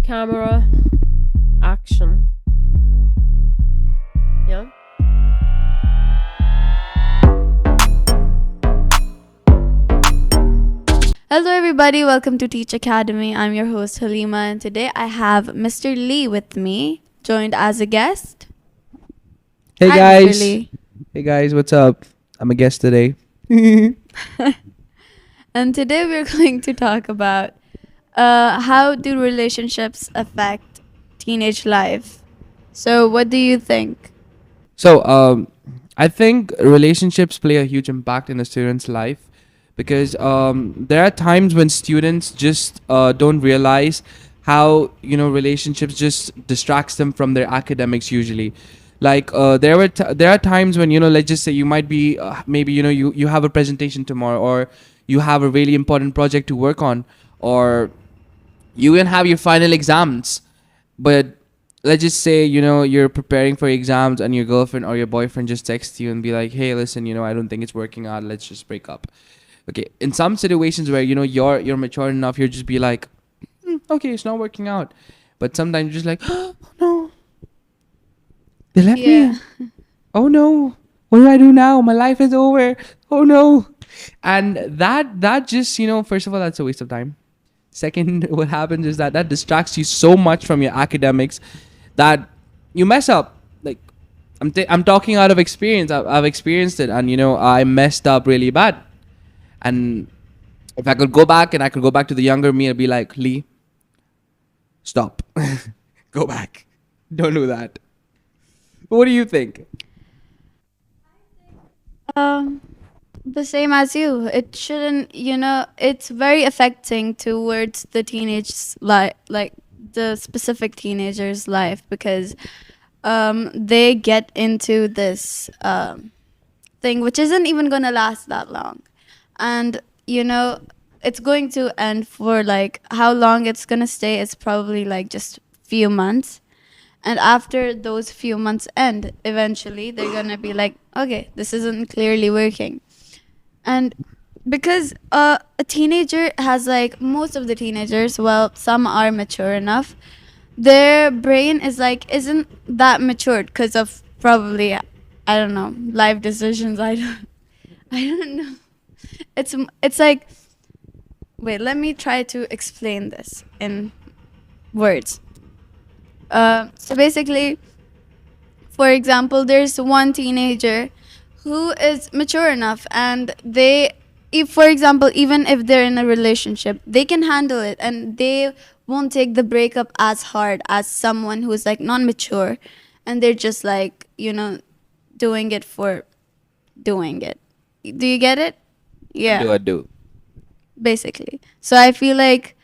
camera, action. Yeah. Hello, everybody. Welcome to Teach Academy. I'm your host, Halima, and today I have Mr. Lee with me, joined as a guest. Hey Hi, Mr. guys. Lee. Hey guys, what's up? I'm a guest today. And today we're going to talk about how do relationships affect teenage life. So, what do you think? So, I think relationships play a huge impact in a student's life because there are times when students just don't realize how relationships just distracts them from their academics usually. Like there are times when let's just say you might be maybe you have a presentation tomorrow, or you have a really important project to work on, or you can have your final exams, but let's just say you're preparing for exams and your girlfriend or your boyfriend just texts you and be like, hey, listen, I don't think it's working out, let's just break up. Okay, in some situations where you're mature enough, you'll just be like, okay, it's not working out. But sometimes you're just like, oh no, they left me. Oh no, what do I do now? My life is over. Oh no. And that just first of all, that's a waste of time. Second, what happens is that distracts you so much from your academics that you mess up. Like I'm talking out of experience. I've experienced it, and I messed up really bad. And if I could go back and I could go back to the younger me, I'd be like, Lee, stop, go back, don't do that. What do you think? Um, the same as you. It shouldn't, it's very affecting towards the teenage life, like the specific teenager's life, because they get into this thing which isn't even going to last that long. And, it's going to end for like how long it's going to stay. It's probably like just few months. And after those few months end, eventually they're going to be like, okay, this isn't clearly working. And because a teenager has like, most of the teenagers, well, some are mature enough, their brain is like, isn't that matured because of probably, I don't know, life decisions. I don't know. It's like, wait, let me try to explain this in words. So basically, for example, there's one teenager who is mature enough, and if for example, even if they're in a relationship, they can handle it, and they won't take the breakup as hard as someone who's like non-mature, and they're just like, doing it for doing it. Do you get it? Yeah. I do. Basically. So I feel like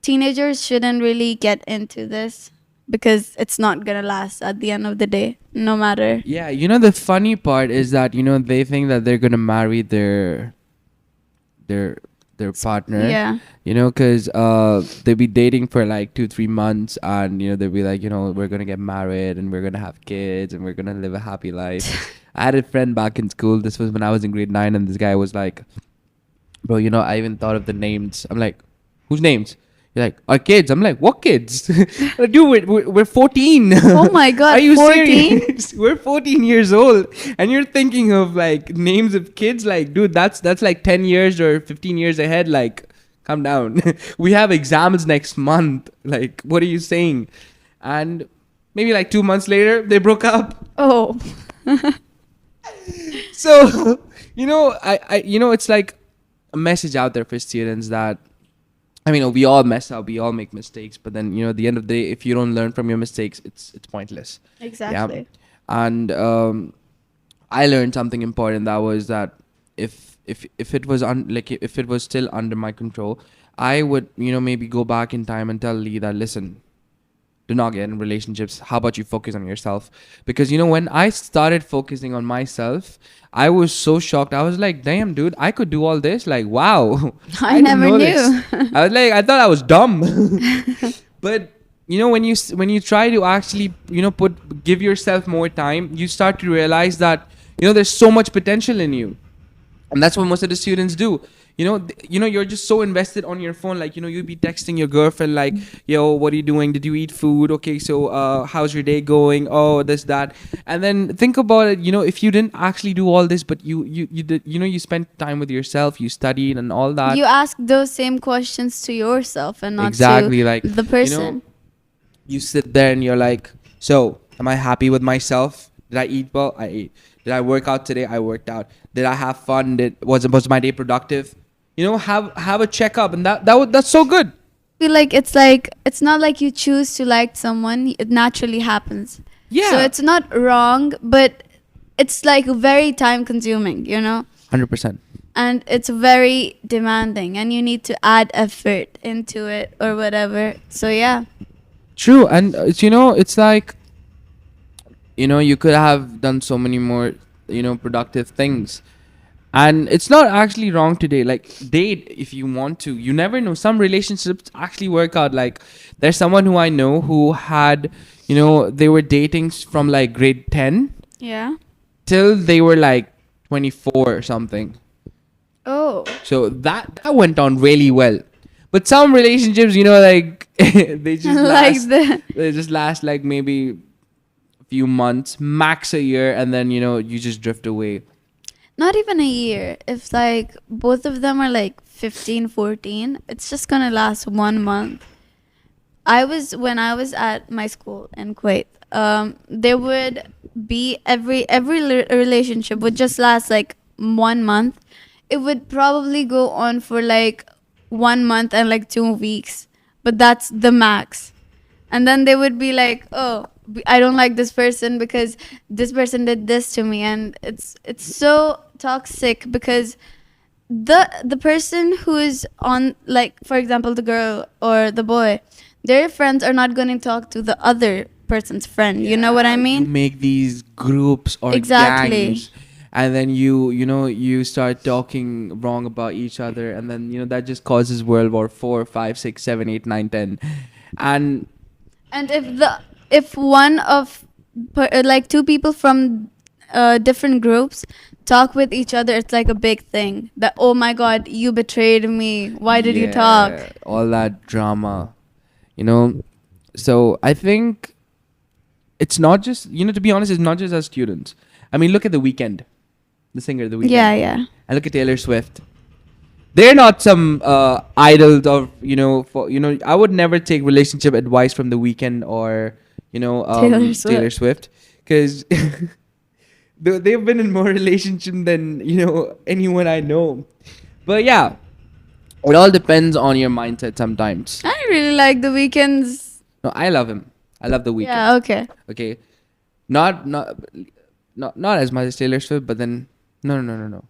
teenagers shouldn't really get into this, because it's not gonna last at the end of the day, no matter. Yeah, the funny part is that they think that they're gonna marry their partner. Yeah. Because they'll be dating for like 2-3 months, and they'll be like, we're gonna get married and we're gonna have kids and we're gonna live a happy life. I had a friend back in school. This was when I was in grade 9, and this guy was like, bro, I even thought of the names. I'm like, whose names? You're like, our kids. I'm like, what kids? Dude, we're 14. Oh my god, Are you 14? serious? We're 14 years old, and you're thinking of like names of kids. Like, dude, that's like 10 years or 15 years ahead. Like, calm down. We have exams next month. Like, what are you saying? And maybe like 2 months later, they broke up. Oh. So, I it's like a message out there for students that, I mean, we all mess up, we all make mistakes, but then at the end of the day, if you don't learn from your mistakes, it's pointless. Exactly. Yeah. And I learned something important. That was that if it was if it was still under my control, I would maybe go back in time and tell Lee that, listen, do not get in relationships. How about you focus on yourself? Because when I started focusing on myself, I was so shocked. I was like, damn, dude, I could do all this. Like, wow. I never didn't know knew. this. I was like, I thought I was dumb. But when you try to actually give yourself more time, you start to realize that there's so much potential in you. And that's what most of the students do. you're just so invested on your phone, like you'd be texting your girlfriend like, yo, what are you doing, did you eat food, okay, so how's your day going, oh, this, that. And then think about it, if you didn't actually do all this, but you did, you spent time with yourself, you studied and all that. You ask those same questions to yourself and not Exactly, to like, the person. you sit there and you're like, so am I happy with myself? Did I eat well? I ate. Did I work out today? I worked out. Did I have fun? Was my day productive? Have a checkup, and that's so good. I feel like it's not like you choose to like someone, it naturally happens. Yeah. So it's not wrong, but it's like very time consuming, 100%. and it's very demanding, and you need to add effort into it or whatever. So yeah. True, and it's like, you could have done so many more, productive things. And it's not actually wrong today. Like, date if you want to. You never know. Some relationships actually work out. Like, there's someone who I know who had, they were dating from like grade 10 Yeah. till they were like 24 or something. Oh. So that went on really well. But some relationships, like they just Like last, the they just last like maybe a few months, max a year, and then you just drift away. not even a year. If like both of them are like 15, 14, it's just gonna last 1 month. When I was at my school in Kuwait, there would be every relationship would just last like 1 month. It would probably go on for like 1 month and like 2 weeks, but that's the max. And then they would be like, oh, I don't like this person because this person did this to me, and it's so toxic because the person who is on, like, for example, the girl or the boy, their friends are not going to talk to the other person's friend. You know what I You mean? make these groups or Exactly. gangs, and then you start talking wrong about each other, and then that just causes World War 4, 5, 6, 7, 8, 9, 10. And And if one of like two people from different groups talk with each other, it's like a big thing. That, oh my God, you betrayed me. Why did you talk? yeah, all that drama, so I think it's not just, to be honest, it's not just as students. I mean, look at The Weeknd, the singer, The Weeknd. Yeah, yeah. And look at Taylor Swift. They're not some idols of, I would never take relationship advice from The Weeknd or Taylor Swift, because they've been in more relationship than anyone I know. But yeah, it all depends on your mindset sometimes. I really like the weekends. No, I love him. I love The Weeknd. Yeah, okay. Okay, not as much as Taylor Swift, but then no.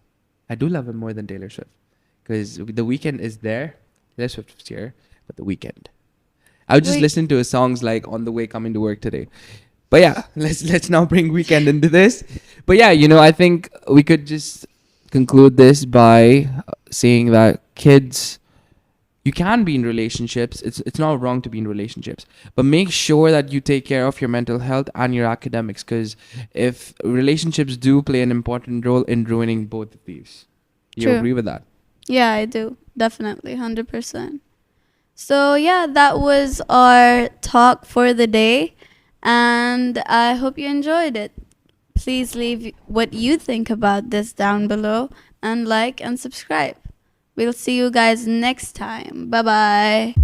I do love him more than Taylor Swift, because The Weeknd is there. Taylor Swift was here, but The Weeknd. I would just Wait. listen to his songs like on the way coming to work today. But yeah, let's now bring Weeknd into this. But yeah, I think we could just conclude this by saying that kids, you can be in relationships. It's not wrong to be in relationships, but make sure that you take care of your mental health and your academics, because if relationships do play an important role in ruining both of these. You True. agree with that? Yeah, I do. Definitely, 100%. So yeah, that was our talk for the day, and I hope you enjoyed it. Please leave what you think about this down below, and like and subscribe. We'll see you guys next time. Bye bye.